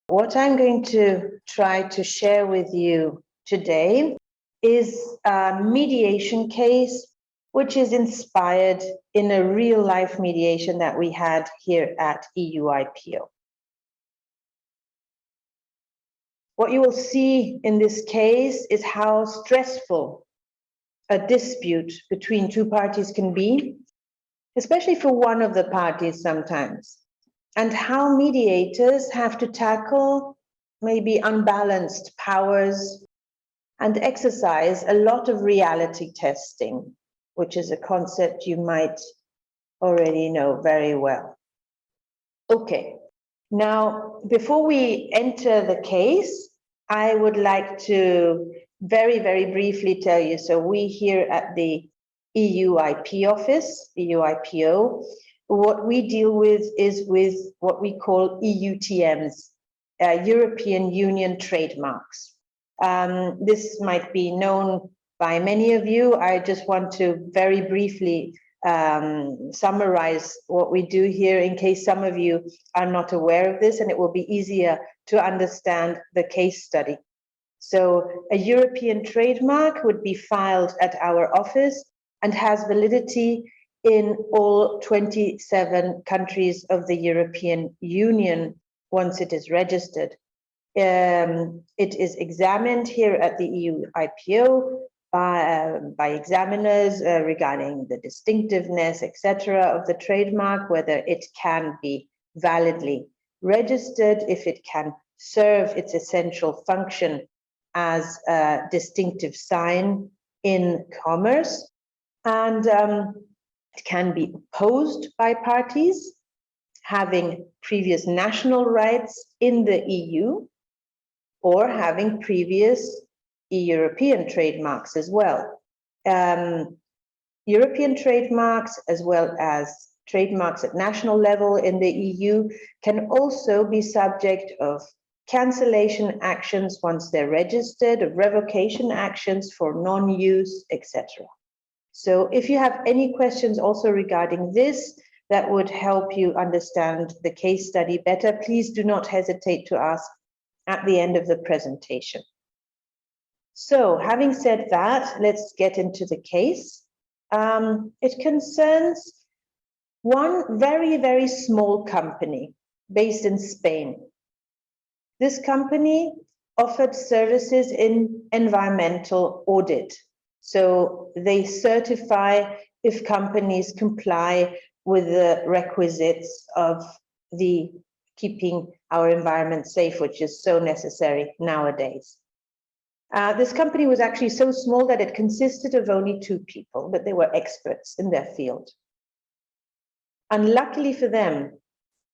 What I'm going to try to share with you today is a mediation case which is inspired in a real-life mediation that we had here at EUIPO. What you will see in this case is how stressful a dispute between two parties can be, especially for one of the parties sometimes, and how mediators have to tackle maybe unbalanced powers and exercise a lot of reality testing, which is a concept you might already know very well. Okay, now before we enter the case, I would like to very briefly tell you, so we here at the EUIP office, EUIPO, what we deal with is with what we call EUTMs, European Union trademarks. This might be known by many of you. I just want to very briefly summarize what we do here in case some of you are not aware of this, and it will be easier to understand the case study. So a European trademark would be filed at our office and has validity in all 27 countries of the European Union once it is registered. It is examined here at the EUIPO by examiners regarding the distinctiveness, etc., of the trademark, whether it can be validly registered, if it can serve its essential function as a distinctive sign in commerce, and it can be opposed by parties having previous national rights in the EU or having previous European trademarks as well. European trademarks, as well as trademarks at national level in the EU, can also be subject of cancellation actions once they're registered, of revocation actions for non-use, etc. So if you have any questions also regarding this that would help you understand the case study better, please do not hesitate to ask at the end of the presentation. So having said that, let's get into the case. It concerns one very small company based in Spain. This company offered services in environmental audit. So they certify if companies comply with the requisites of the keeping our environment safe, which is so necessary nowadays. This company was actually so small that it consisted of only 2 people, but they were experts in their field. Unluckily for them,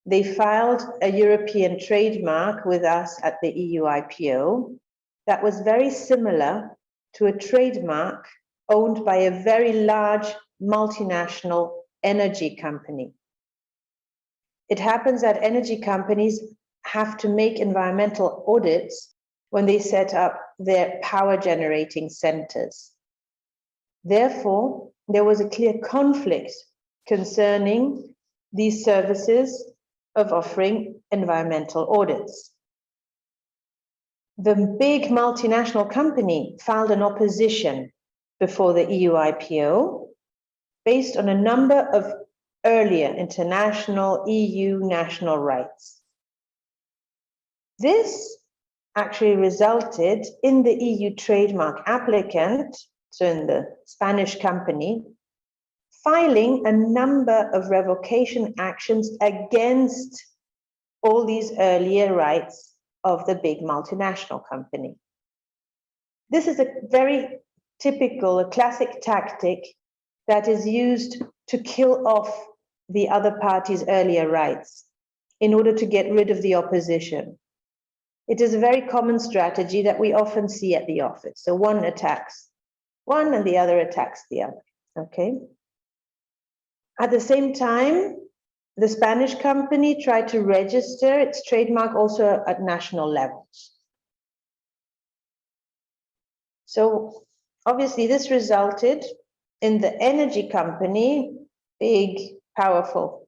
they filed a European trademark with us at the EUIPO that was very similar to a trademark owned by a very large multinational energy company. It happens that energy companies have to make environmental audits when they set up their power generating centers. Therefore, there was a clear conflict concerning these services of offering environmental audits. The big multinational company filed an opposition before the EUIPO based on a number of earlier international EU national rights. This actually resulted in the EU trademark applicant, so in the Spanish company, filing a number of revocation actions against all these earlier rights of the big multinational company. This is a very typical, a classic tactic that is used to kill off the other party's earlier rights in order to get rid of the opposition. It is a very common strategy that we often see at the office. So one attacks one and the other attacks the other, okay? At the same time, the Spanish company tried to register its trademark also at national levels. So obviously this resulted in the energy company, big, powerful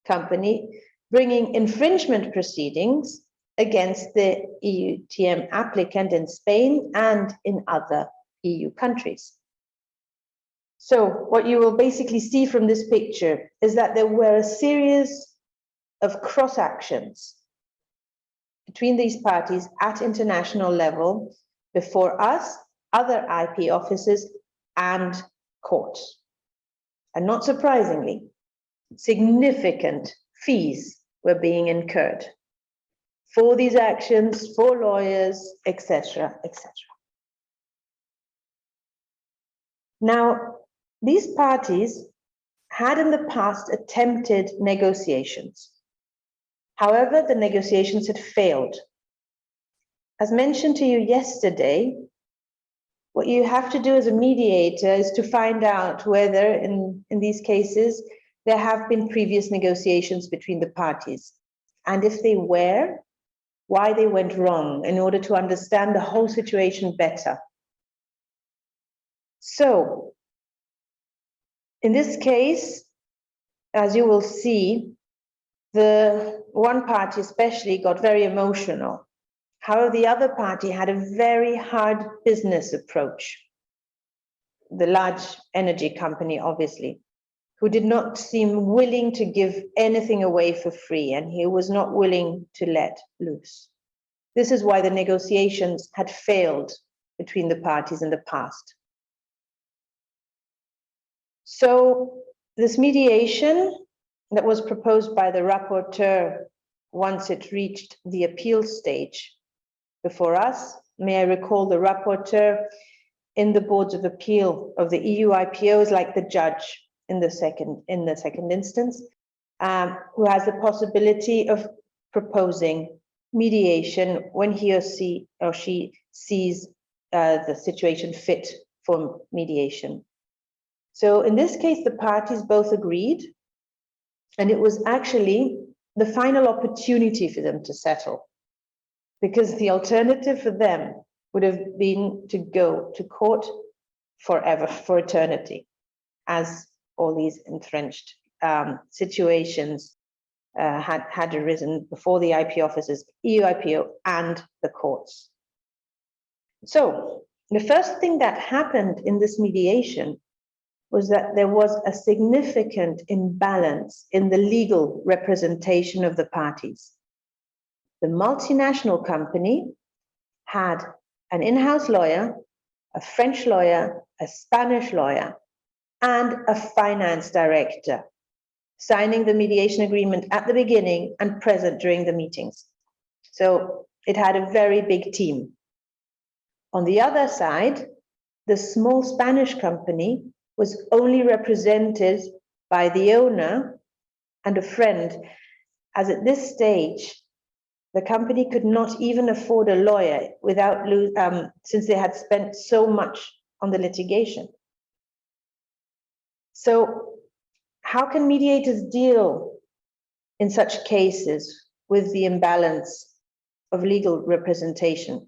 company, bringing infringement proceedings against the EUTM applicant in Spain and in other EU countries. So what you will basically see from this picture is that there were a series of cross actions between these parties at international level before us, other IP offices and courts. And not surprisingly, significant fees were being incurred for these actions, for lawyers, etc., etc. Now, these parties had in the past attempted negotiations. However, the negotiations had failed. As mentioned to you yesterday, what you have to do as a mediator is to find out whether, in these cases, there have been previous negotiations between the parties. And if they were, why they went wrong, in order to understand the whole situation better. So, in this case, as you will see, the one party especially got very emotional. However, the other party had a very hard business approach. The large energy company, obviously, who did not seem willing to give anything away for free, and he was not willing to let loose. This is why the negotiations had failed between the parties in the past. So this mediation that was proposed by the rapporteur once it reached the appeal stage before us, may I recall the rapporteur in the boards of appeal of the EUIPO is like the judge in the second instance, who has the possibility of proposing mediation when he or she sees the situation fit for mediation. So in this case, the parties both agreed, and it was actually the final opportunity for them to settle, because the alternative for them would have been to go to court forever, for eternity, as all these entrenched situations had arisen before the IP offices, EUIPO, and the courts. So the first thing that happened in this mediation was that there was a significant imbalance in the legal representation of the parties. The multinational company had an in-house lawyer, a French lawyer, a Spanish lawyer, and a finance director, signing the mediation agreement at the beginning and present during the meetings. So it had a very big team. On the other side, the small Spanish company was only represented by the owner and a friend, as at this stage, the company could not even afford a lawyer since they had spent so much on the litigation. So how can mediators deal in such cases with the imbalance of legal representation?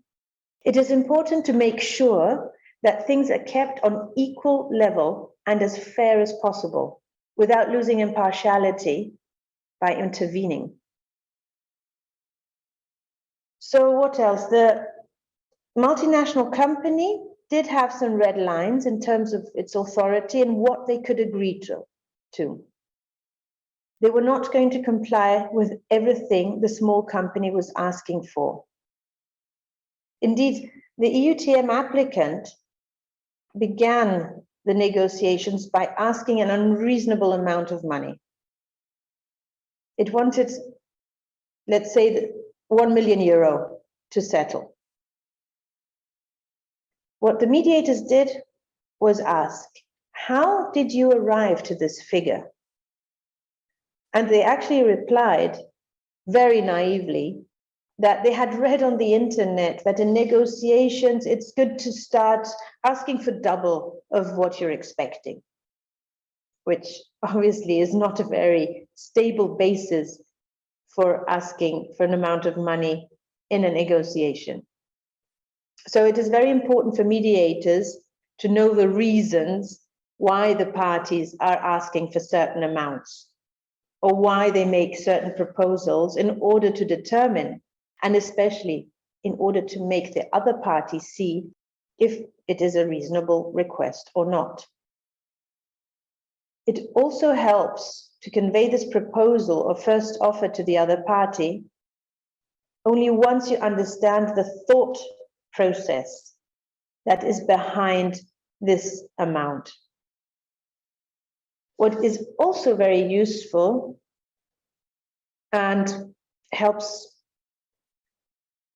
It is important to make sure that things are kept on equal level and as fair as possible, without losing impartiality by intervening. So what else? The multinational company did have some red lines in terms of its authority and what they could agree to. They were not going to comply with everything the small company was asking for. Indeed, the EUTM applicant began the negotiations by asking an unreasonable amount of money. It wanted, let's say, €1 million to settle. What the mediators did was ask, how did you arrive to this figure? And they actually replied very naively that they had read on the internet that in negotiations, it's good to start asking for double of what you're expecting, which obviously is not a very stable basis for asking for an amount of money in a negotiation. So it is very important for mediators to know the reasons why the parties are asking for certain amounts, or why they make certain proposals in order to determine and especially in order to make the other party see if it is a reasonable request or not. It also helps to convey this proposal or first offer to the other party only once you understand the thought process that is behind this amount. What is also very useful and helps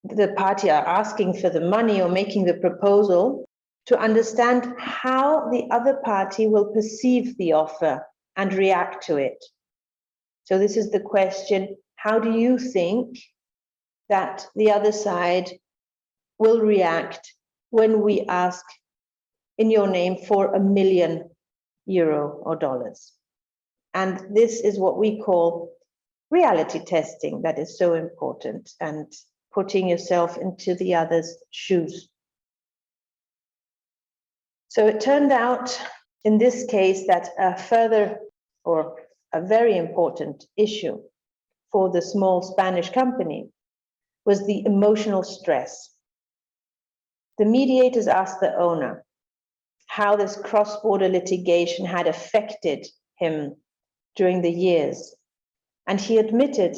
the party are asking for the money or making the proposal to understand how the other party will perceive the offer and react to it. So this is the question, how do you think that the other side will react when we ask in your name for €1 million or dollars? And this is what we call reality testing, that is so important, and putting yourself into the other's shoes. So it turned out in this case that a further or a very important issue for the small Spanish company was the emotional stress. The mediators asked the owner how this cross-border litigation had affected him during the years, and he admitted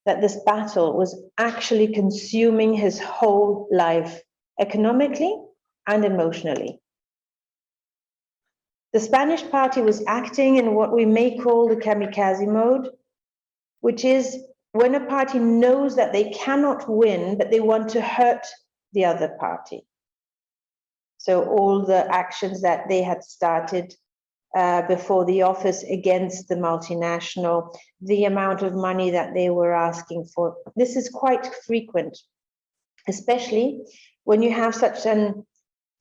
that this battle was actually consuming his whole life, economically and emotionally. The Spanish party was acting in what we may call the kamikaze mode, which is when a party knows that they cannot win, but they want to hurt the other party. So all the actions that they had started before the office against the multinational, the amount of money that they were asking for, this is quite frequent, especially when you have such an,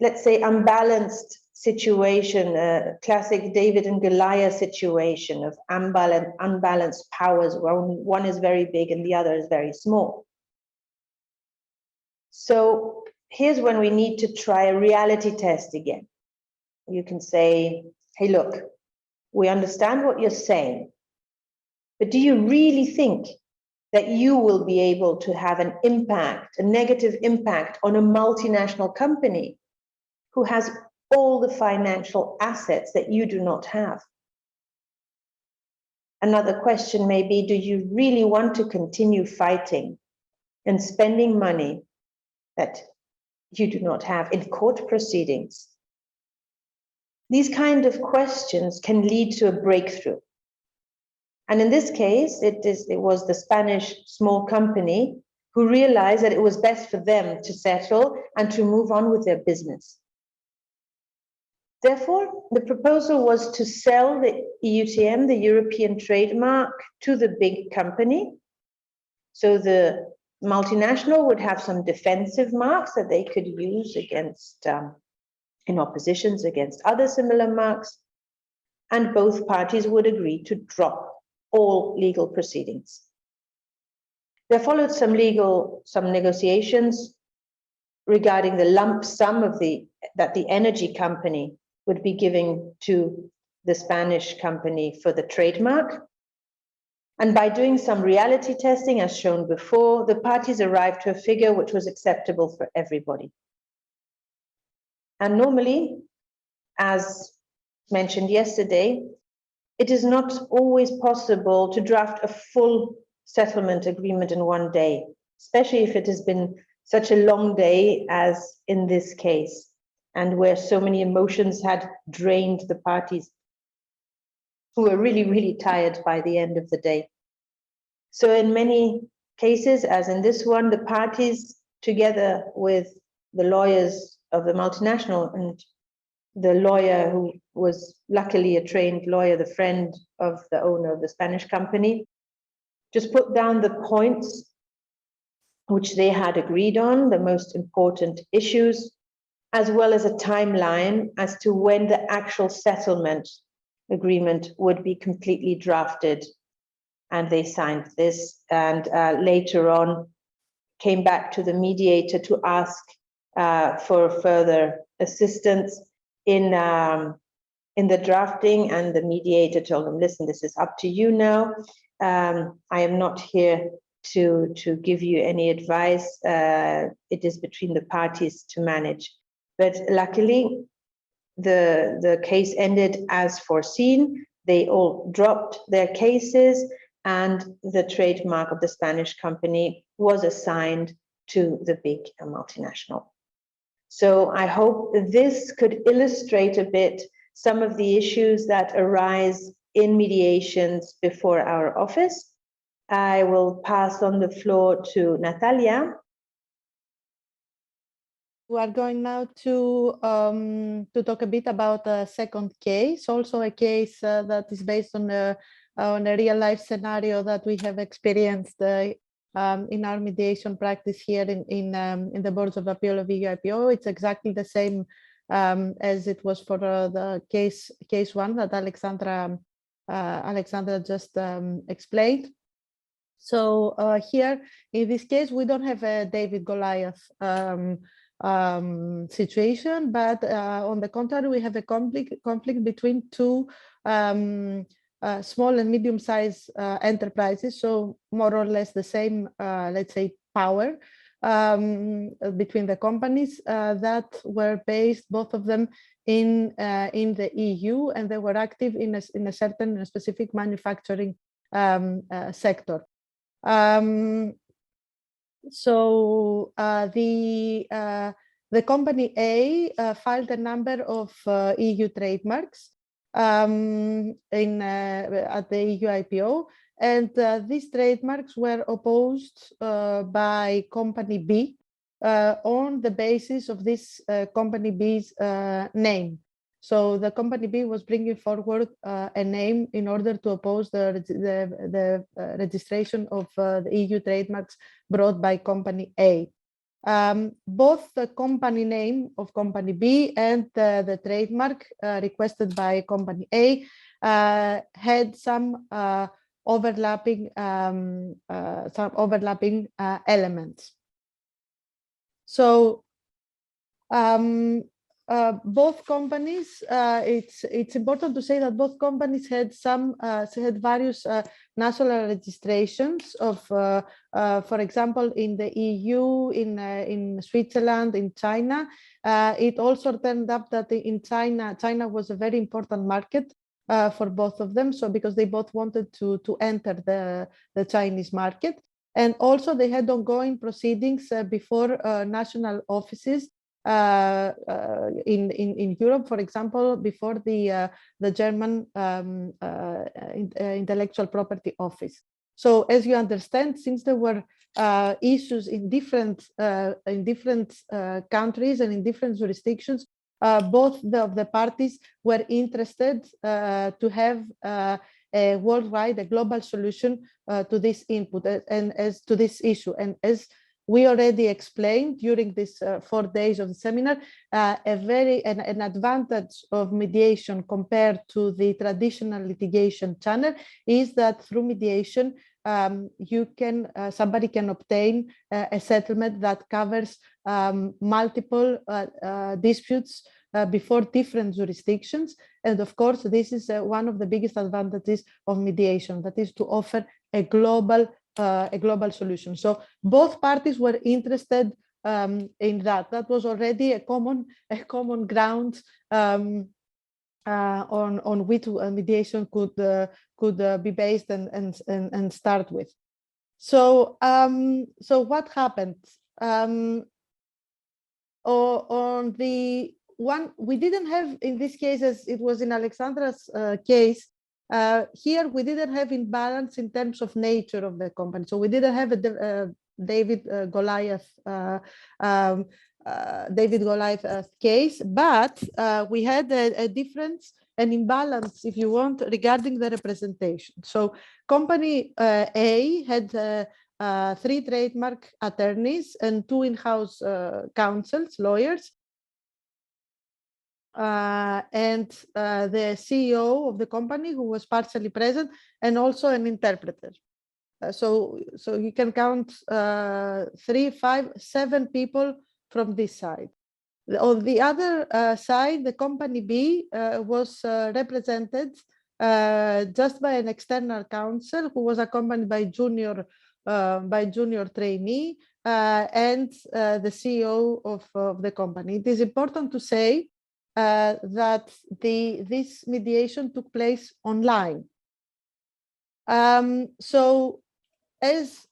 let's say, unbalanced situation, a classic David and Goliath situation of unbalanced powers, where one is very big and the other is very small. So here's when we need to try a reality test again. You can say, hey, look, we understand what you're saying, but do you really think that you will be able to have an impact, a negative impact on a multinational company who has all the financial assets that you do not have? Another question may be, do you really want to continue fighting and spending money that you do not have in court proceedings? These kind of questions can lead to a breakthrough. And in this case, it was the Spanish small company who realized that it was best for them to settle and to move on with their business. Therefore, the proposal was to sell the EUTM, the European trademark, to the big company. So the multinational would have some defensive marks that they could use against, in oppositions against other similar marks, and both parties would agree to drop all legal proceedings. There followed some negotiations regarding the lump sum that the energy company would be giving to the Spanish company for the trademark. And by doing some reality testing, as shown before, the parties arrived to a figure which was acceptable for everybody. And normally, as mentioned yesterday, it is not always possible to draft a full settlement agreement in one day, especially if it has been such a long day as in this case, and where so many emotions had drained the parties, who were really, really tired by the end of the day. So in many cases, as in this one, the parties, together with the lawyers of the multinational and the lawyer who was luckily a trained lawyer, the friend of the owner of the Spanish company, just put down the points which they had agreed on, the most important issues, as well as a timeline as to when the actual settlement agreement would be completely drafted. And they signed this, and later on came back to the mediator to ask for further assistance in the drafting, and the mediator told them, listen, this is up to you now. I am not here to give you any advice. It is between the parties to manage. But luckily, the case ended as foreseen. They all dropped their cases, and the trademark of the Spanish company was assigned to the big multinational. So I hope this could illustrate a bit some of the issues that arise in mediations before our office. I will pass on the floor to Natalia. We are going now to talk a bit about a second case, also a case that is based on a real life scenario that we have experienced in our mediation practice here in the boards of appeal of EUIPO. It's exactly the same as it was for the case one that Alexandra just explained. So here in this case, we don't have a David Goliath situation, but on the contrary, we have a conflict between two small and medium-sized enterprises, so more or less the same, let's say, power between the companies that were based, both of them, in the EU, and they were active in a certain specific manufacturing sector. So the company A filed a number of EU trademarks at the EUIPO, and these trademarks were opposed by company B on the basis of this company B's name. So the company B was bringing forward a name in order to oppose the registration of the EU trademarks brought by company A. Both the company name of company B and the trademark requested by company A had some overlapping elements. So both companies, it's important to say that both companies had various national registrations of, for example, in the EU, in Switzerland, in China. It also turned up that in China was a very important market for both of them. So because they both wanted to enter the Chinese market, and also they had ongoing proceedings before national offices in Europe, for example, before the German intellectual property office. So as you understand, since there were issues in different countries and in different jurisdictions, both of the parties were interested to have a worldwide, a global solution to this input and as to this issue. And as we already explained during this 4 days of the seminar, an advantage of mediation compared to the traditional litigation channel is that through mediation, somebody can obtain a settlement that covers multiple disputes before different jurisdictions. And of course, this is one of the biggest advantages of mediation, that is to offer a global solution. So both parties were interested in that. That was already a common ground on which mediation could be based and start with. So so what happened? On the one, we didn't have in this case, as it was in Alexandra's case, here we didn't have imbalance in terms of nature of the company. So we didn't have a David Goliath case, but we had a difference, an imbalance, if you want, regarding the representation. So company A had 3 trademark attorneys and 2 in-house counsels, lawyers, and the CEO of the company, who was partially present, and also an interpreter. So you can count 3, 5, 7 people from this side. On the other side, the company B was represented just by an external counsel who was accompanied by junior by junior trainee and the CEO of the company. It is important to say that this mediation took place online. So as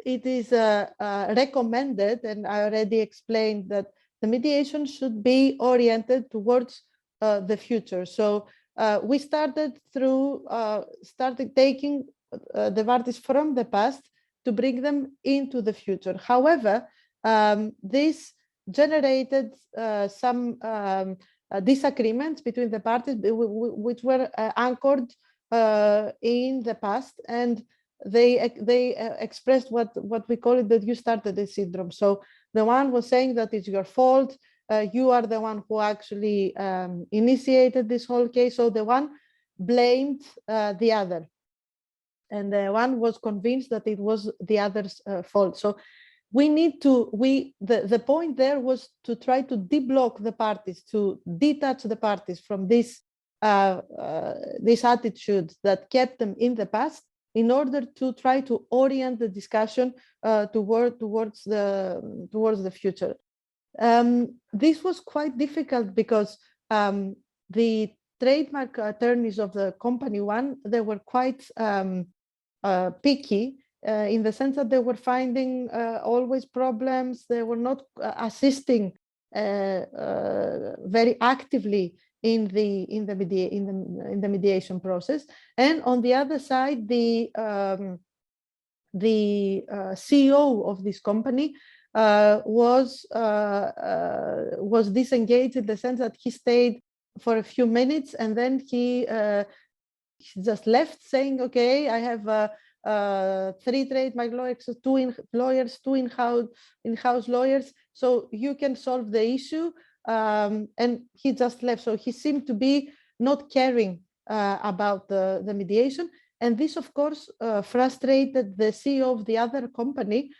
it is recommended, and I already explained that the mediation should be oriented towards the future. So we started taking the parties from the past to bring them into the future. However, this generated some disagreements between the parties, which were anchored in the past, and they expressed what we call it, that you started the syndrome. So the one was saying that it's your fault, you are the one who actually initiated this whole case. So the one blamed the other, and the one was convinced that it was the other's fault. So we need to, the point there was to try to deblock the parties, to detach the parties from this attitude that kept them in the past, in order to try to orient the discussion towards the future. This was quite difficult because the trademark attorneys of the company one, they were quite picky in the sense that they were finding always problems. They were not assisting very actively in the mediation process. And on the other side, the CEO of this company was disengaged in the sense that he stayed for a few minutes, and then he just left, saying, "Okay, I have 3 trademark lawyers, 2 in-house lawyers, so you can solve the issue." And he just left. So he seemed to be not caring about the mediation. And this, of course, frustrated the CEO of the other company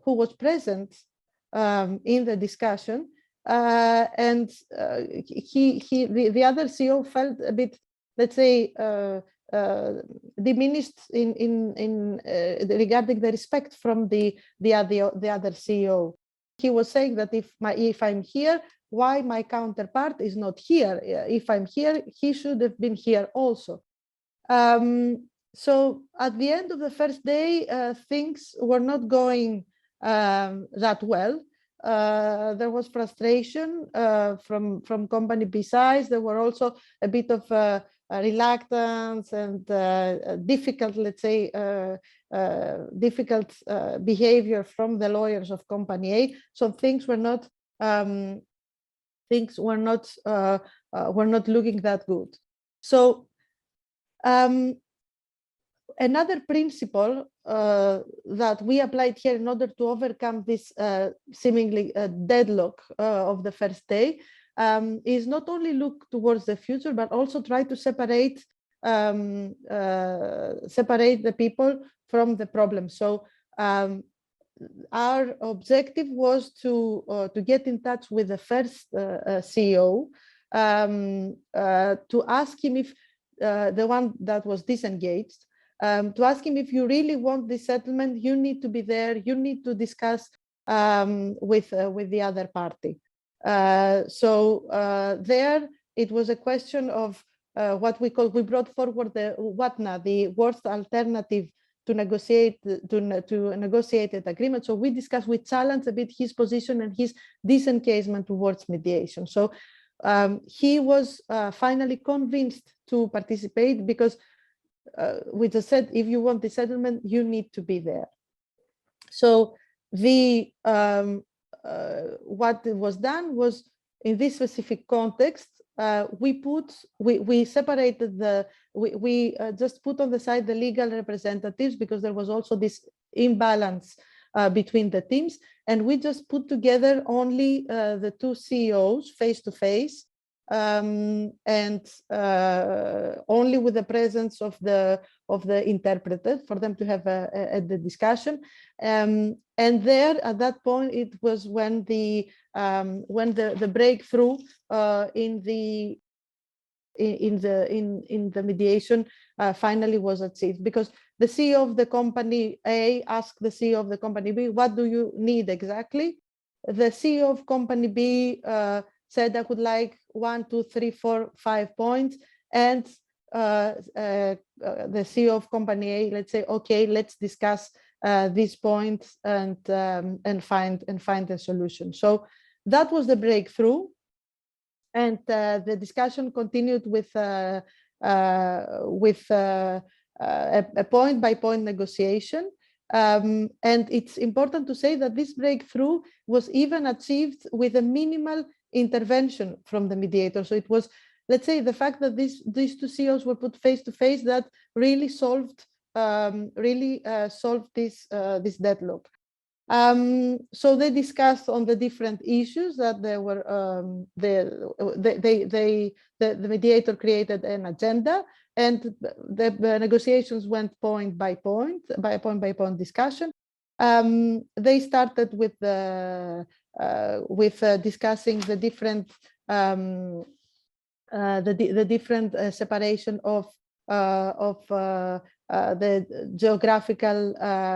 who was present in the discussion. And the other CEO felt a bit, let's say, diminished in regarding the respect from the other CEO. He was saying that if I'm here, why my counterpart is not here? If I'm here, he should have been here also. So at the end of the first day, things were not going that well. There was frustration from company B sides. There were also a bit of reluctance and difficult, let's say, difficult behavior from the lawyers of company A. So things were not looking that good. So another principle that we applied here in order to overcome this seemingly deadlock of the first day is not only look towards the future, but also try to separate the people from the problem. So our objective was to get in touch with the first CEO, to ask him if the one that was disengaged, to ask him, if you really want this settlement, you need to be there, you need to discuss with the other party. So there it was a question of what we brought forward the WATNA, the worst alternative to negotiate an agreement. So we challenged a bit his position and his disengagement towards mediation. So he was finally convinced to participate, because we just said, if you want the settlement, you need to be there. So the what was done was, in this specific context, we separated we just put on the side the legal representatives, because there was also this imbalance between the teams, and we just put together only the 2 CEOs face to face, and only with the presence of the interpreter for them to have the discussion. And there, at that point, it was when the breakthrough in the in the mediation finally was achieved, because the CEO of the company A asked the CEO of the company B, what do you need exactly? The CEO of company B said, I would like 1, 2, 3, 4, 5 points, and the CEO of company A, let's say, okay, let's discuss these points and find a solution. So that was the breakthrough, and the discussion continued with a point-by-point negotiation. And it's important to say that this breakthrough was even achieved with a minimal intervention from the mediator. So it was, let's say, the fact that these two CEOs were put face to face that really solved this deadlock. So they discussed on the different issues that there were. The mediator created an agenda, and the negotiations went point by point discussion. They started with discussing the different separation of the geographical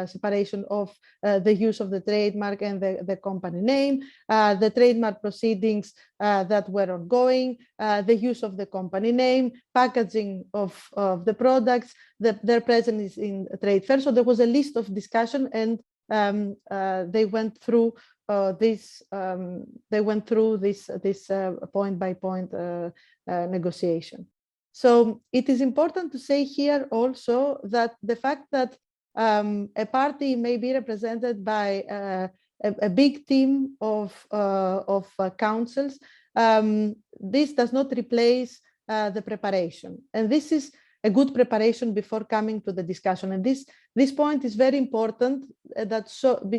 separation of the use of the trademark and the company name, the trademark proceedings that were ongoing, the use of the company name, packaging of the products, their presence in trade fair. So there was a list of discussion, and they went through this point by point negotiation. So it is important to say here also that the fact that a party may be represented by a big team of counsels, this does not replace the preparation, and this is a good preparation before coming to the discussion. And this point is very important,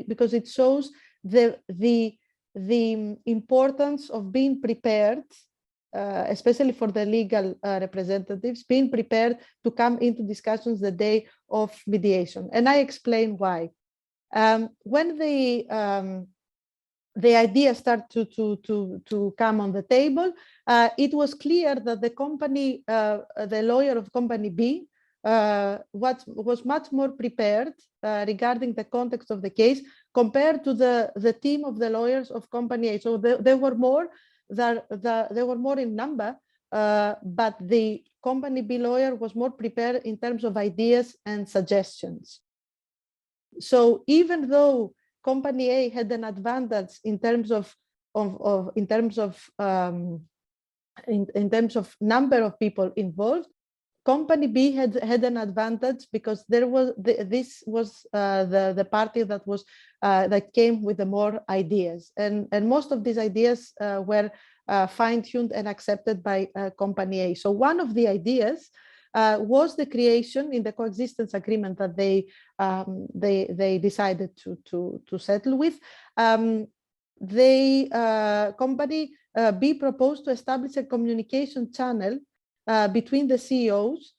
because it shows the importance of being prepared. Especially for the legal representatives, being prepared to come into discussions the day of mediation. And I explain why. When the idea started to come on the table, it was clear that the company, the lawyer of company B, was much more prepared regarding the context of the case compared to the team of the lawyers of company A. So there were more. They were more in number, but the company B lawyer was more prepared in terms of ideas and suggestions. So even though company A had an advantage in terms of number of people involved, company B had an advantage because this was the party that came with the more ideas, and most of these ideas were fine-tuned and accepted by company A. So one of the ideas was the creation in the coexistence agreement that they decided to settle with. Company B proposed to establish a communication channel between the CEOs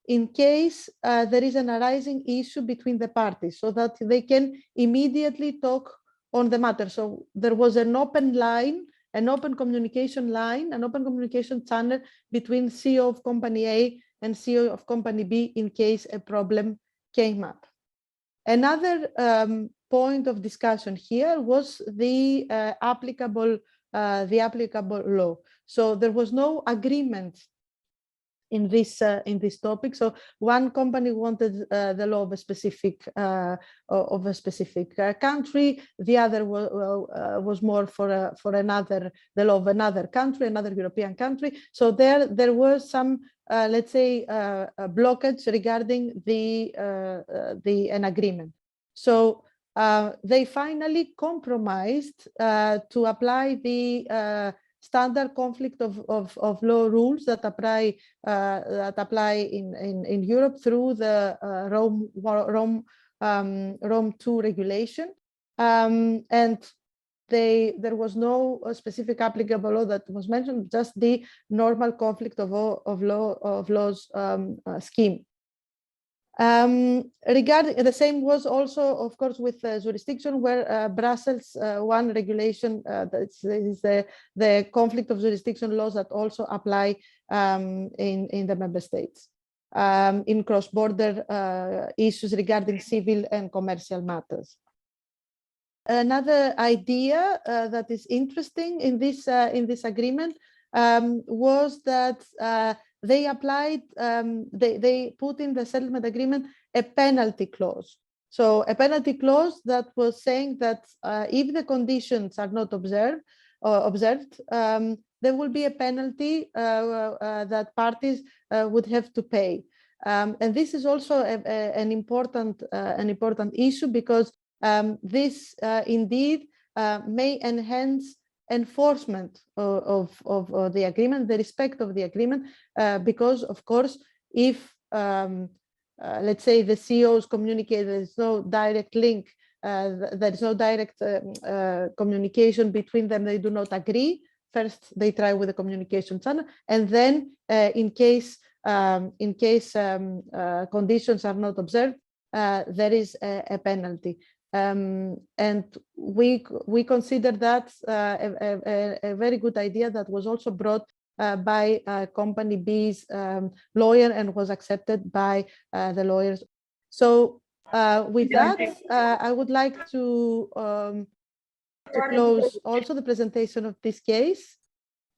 in case there is an arising issue between the parties, so that they can immediately talk on the matter. So there was an open line, an open communication line, an open communication channel between CEO of company A and CEO of company B in case a problem came up. Another point of discussion here was the applicable law. So there was no agreement in this topic. So one company wanted the law of a specific country. The other was more for the law of another country, another European country. So there was some let's say blockage regarding an agreement. So they finally compromised to apply the standard conflict of law rules that apply in Europe through the Rome II regulation, and there was no specific applicable law that was mentioned, just the normal conflict of laws scheme. Regarding the same was also, of course, with jurisdiction, where Brussels 1 regulation, that is the conflict of jurisdiction laws that also apply in the member states in cross-border issues regarding civil and commercial matters. Another idea that is interesting in this agreement was that they applied, they put in the settlement agreement a penalty clause. So a penalty clause that was saying that if the conditions are not observed, there will be a penalty that parties would have to pay. And this is also an important issue, because this indeed may enhance enforcement of the agreement, the respect of the agreement, because of course, if let's say the CEOs communicate, there's no direct link, there's no direct communication between them, they do not agree. First, they try with the communication channel, and then in case conditions are not observed, there is a penalty. And we consider that a very good idea that was also brought by company B's lawyer and was accepted by the lawyers. So with that, I would like to close also the presentation of this case,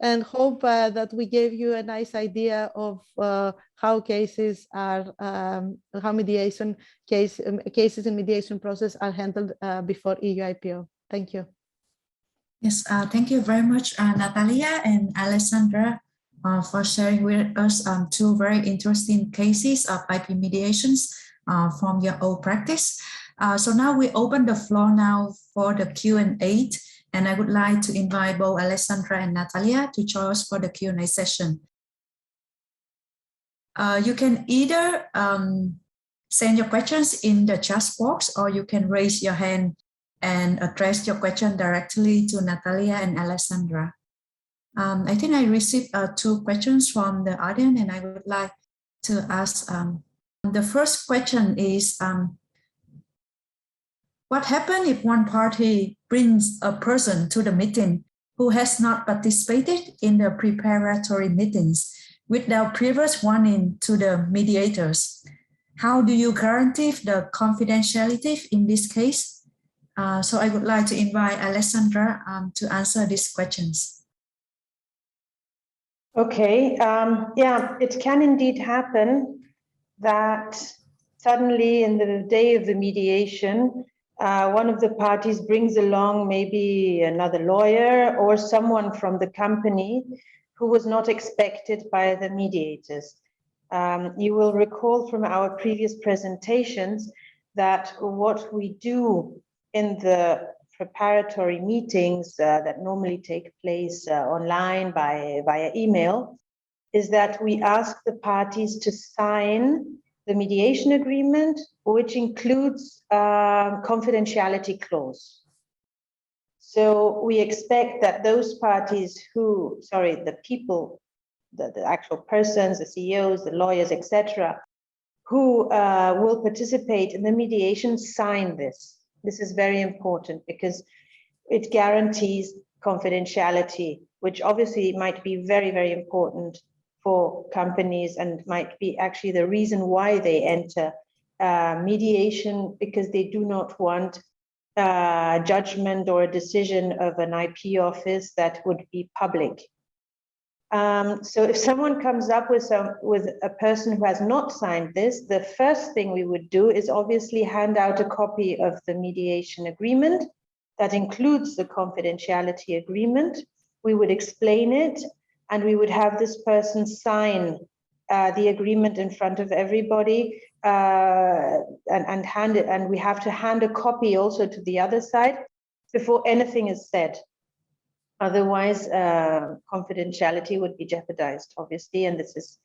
and hope that we gave you a nice idea of how cases are, how cases in mediation process are handled before EUIPO. Thank you. Yes, thank you very much, Natalia and Alexandra, for sharing with us two very interesting cases of IP mediations from your own practice. So now we open the floor now for the Q&A. And I would like to invite both Alexandra and Natalia to join us for the Q&A session. You can either send your questions in the chat box, or you can raise your hand and address your question directly to Natalia and Alexandra. I think I received two questions from the audience, and I would like to ask. The first question is, what happens if one party brings a person to the meeting who has not participated in the preparatory meetings without previous warning to the mediators? How do you guarantee the confidentiality in this case? So I would like to invite Alexandra to answer these questions. Okay, yeah, it can indeed happen that suddenly in the day of the mediation, one of the parties brings along maybe another lawyer or someone from the company who was not expected by the mediators. You will recall from our previous presentations that what we do in the preparatory meetings that normally take place online via email is that we ask the parties to sign the mediation agreement, which includes confidentiality clause. So we expect that those parties who, the people, the actual persons, the CEOs, the lawyers, etc., who will participate in the mediation sign this. This is very important because it guarantees confidentiality, which obviously might be very, very important for companies and might be actually the reason why they enter mediation, because they do not want judgment or a decision of an IP office that would be public. So if someone comes up with a person who has not signed this, the first thing we would do is obviously hand out a copy of the mediation agreement that includes the confidentiality agreement. We would explain it, and we would have this person sign the agreement in front of everybody and hand it, and we have to hand a copy also to the other side before anything is said. Otherwise, confidentiality would be jeopardized, obviously, and this is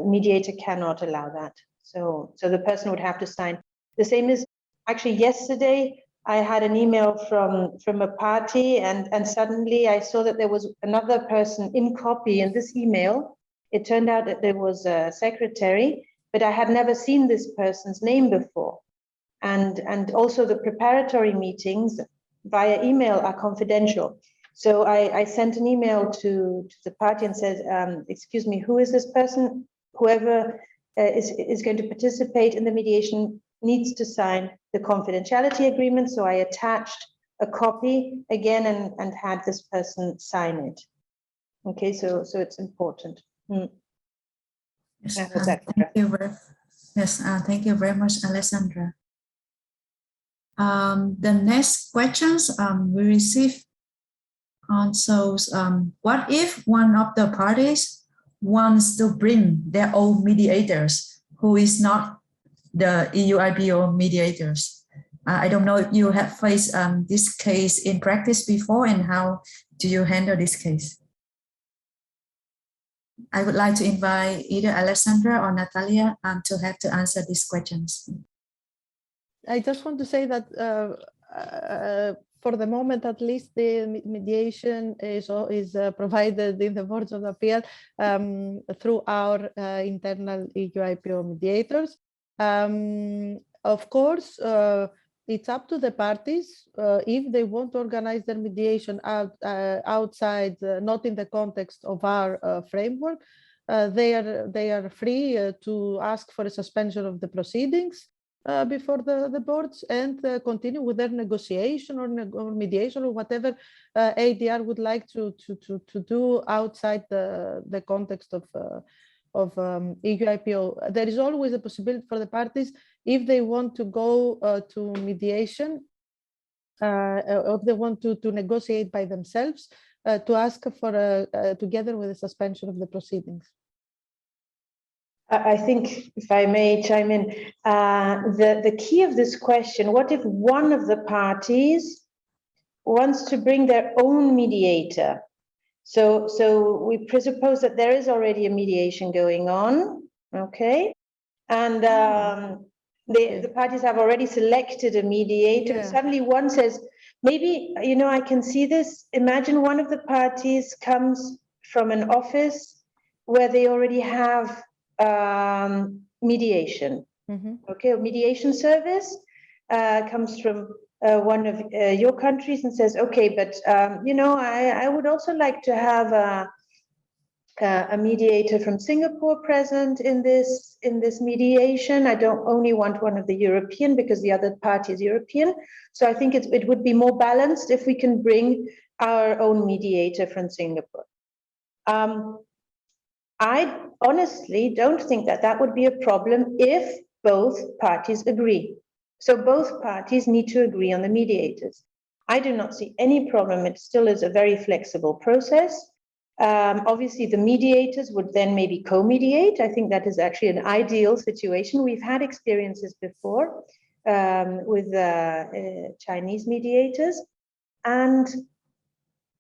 mediator cannot allow that. So the person would have to sign. The same is actually yesterday. I had an email from a party, and suddenly I saw that there was another person in copy in this email. It turned out that there was a secretary, but I had never seen this person's name before. And also the preparatory meetings via email are confidential. So I sent an email to the party and said, excuse me, who is this person? Whoever is going to participate in the mediation needs to sign the confidentiality agreement. So I attached a copy again and had this person sign it. Okay, so it's important. Yes, thank you very much, Alexandra. The next questions we received also, what if one of the parties wants to bring their own mediators who is not the EUIPO mediators? I don't know if you have faced this case in practice before, and how do you handle this case? I would like to invite either Alexandra or Natalia to have to answer these questions. I just want to say that for the moment, at least, the mediation is provided in the Boards of Appeal through our internal EUIPO mediators. Of course, it's up to the parties if they want to organize their mediation outside, not in the context of our framework. They are free to ask for a suspension of the proceedings before the boards and continue with their negotiation or mediation or whatever ADR would like to do outside the context of EUIPO. There is always a possibility for the parties, if they want to go to mediation, or if they want to negotiate by themselves, to ask for together with a suspension of the proceedings. I think, if I may chime in, the key of this question, what if one of the parties wants to bring their own mediator? So we presuppose that there is already a mediation going on, okay? And the parties have already selected a mediator. Yeah. Suddenly one says, maybe, you know, I can see this. Imagine one of the parties comes from an office where they already have mediation. Okay, a mediation service comes from one of your countries and says, okay, but you know, I would also like to have a mediator from Singapore present in this mediation. I don't only want one of the European because the other party is European. So I think it would be more balanced if we can bring our own mediator from Singapore. I honestly don't think that would be a problem if both parties agree. So both parties need to agree on the mediators. I do not see any problem. It still is a very flexible process. Obviously, the mediators would then maybe co-mediate. I think that is actually an ideal situation. We've had experiences before with Chinese mediators. And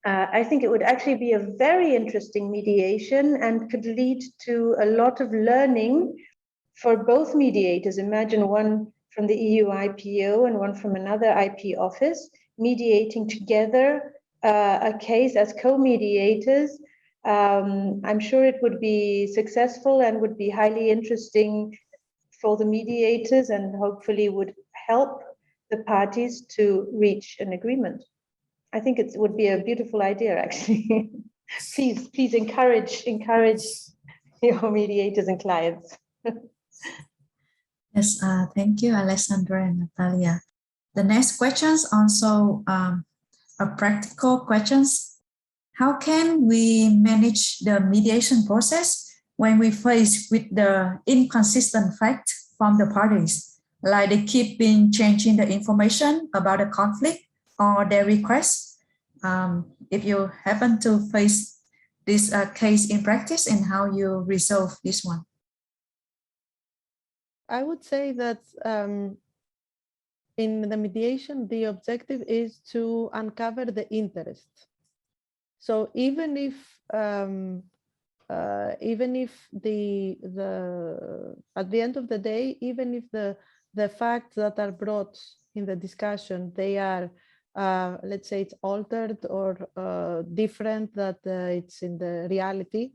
I think it would actually be a very interesting mediation and could lead to a lot of learning for both mediators. Imagine one from the EUIPO and one from another IP office mediating together a case as co-mediators. I'm sure it would be successful and would be highly interesting for the mediators and hopefully would help the parties to reach an agreement. I think it would be a beautiful idea, actually. please encourage your mediators and clients. Yes, thank you, Alexandra and Natalia. The next questions also are practical questions. How can we manage the mediation process when we face with the inconsistent fact from the parties, like they keep changing the information about the conflict or their requests? If you happen to face this case in practice, and how you resolve this one? I would say that in the mediation, the objective is to uncover the interest. So even if at the end of the day, even if the facts that are brought in the discussion, they are let's say it's altered or different, that it's in the reality,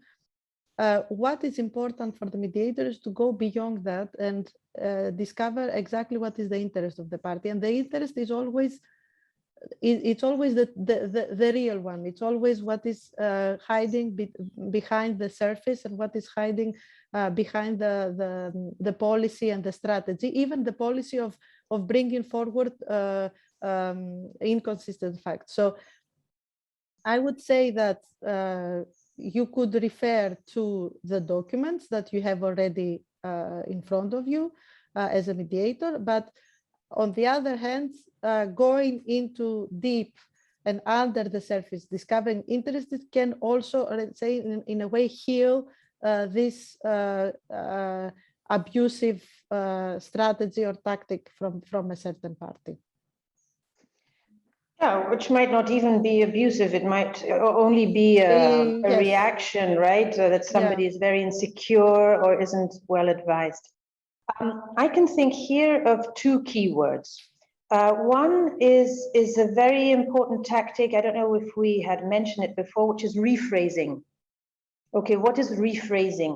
what is important for the mediator is to go beyond that and discover exactly what is the interest of the party. And the interest is always, it's always the real one. It's always what is hiding behind the surface and what is hiding behind the policy and the strategy, even the policy of bringing forward inconsistent facts. So I would say that you could refer to the documents that you have already in front of you as a mediator, but on the other hand, going into deep and under the surface, discovering interest can also, let's say, in a way, heal this abusive strategy or tactic from a certain party. Yeah, which might not even be abusive. It might only be a Yes. reaction, right? That somebody is very insecure or isn't well advised. I can think here of two keywords. One is a very important tactic. I don't know if we had mentioned it before, which is rephrasing. Okay, what is rephrasing?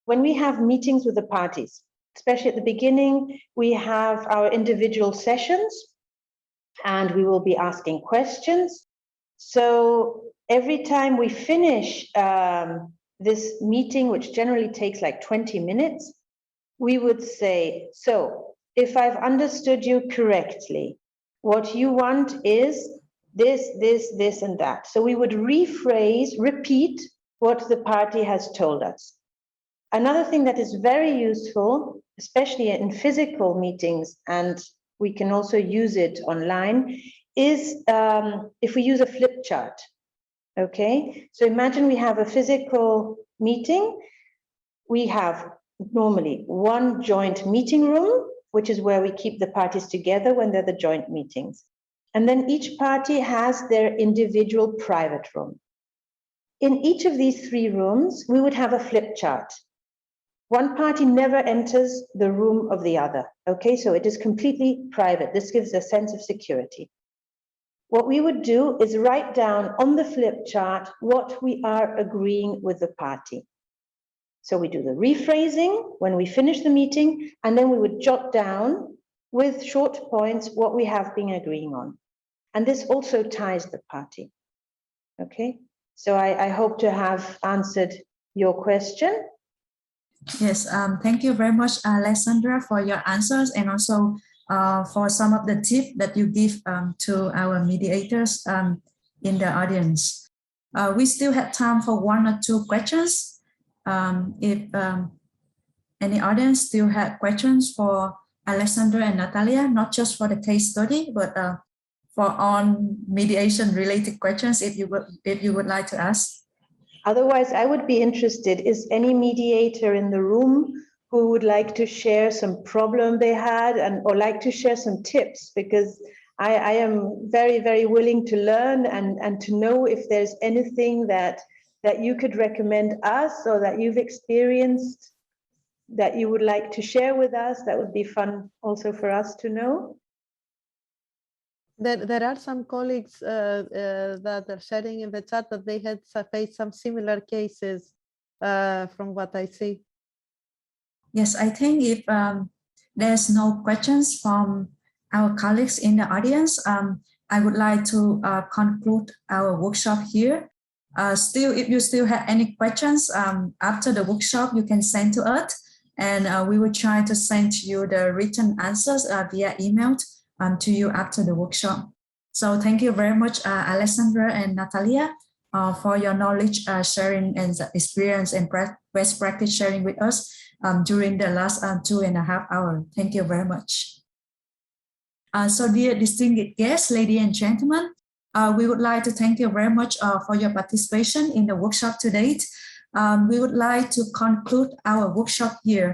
When we have meetings with the parties, especially at the beginning, we have our individual sessions and we will be asking questions. So every time we finish this meeting, which generally takes like 20 minutes, we would say, so if I've understood you correctly, what you want is this, this, this, and that. So we would rephrase, repeat what the party has told us. Another thing that is very useful, especially in physical meetings, and we can also use it online, is if we use a flip chart. Okay, so imagine we have a physical meeting. We have normally one joint meeting room, which is where we keep the parties together when they're the joint meetings. And then each party has their individual private room. In each of these three rooms, we would have a flip chart. One party never enters the room of the other. Okay, so it is completely private. This gives a sense of security. What we would do is write down on the flip chart what we are agreeing with the party. So we do the rephrasing when we finish the meeting, and then we would jot down with short points what we have been agreeing on. And this also ties the party. Okay, so I hope to have answered your question. Yes, thank you very much, Alexandra, for your answers and also for some of the tips that you give to our mediators in the audience. We still have time for one or two questions. If any audience still have questions for Alexandra and Natalia, not just for the case study, but for on mediation related questions, if you would like to ask. Otherwise, I would be interested, is any mediator in the room who would like to share some problem they had or like to share some tips? Because I am very, very willing to learn and to know if there's anything that you could recommend us or that you've experienced that you would like to share with us. That would be fun also for us to know. There are some colleagues that are sharing in the chat that they had faced some similar cases from what I see. Yes, I think if there's no questions from our colleagues in the audience, I would like to conclude our workshop here. If you still have any questions after the workshop, you can send to us, and we will try to send you the written answers via email to you after the workshop. So thank you very much, Alexandra and Natalia, for your knowledge sharing and experience and best practice sharing with us during the last 2.5 hours. Thank you very much. So dear distinguished guests, ladies and gentlemen, we would like to thank you very much for your participation in the workshop today. We would like to conclude our workshop here.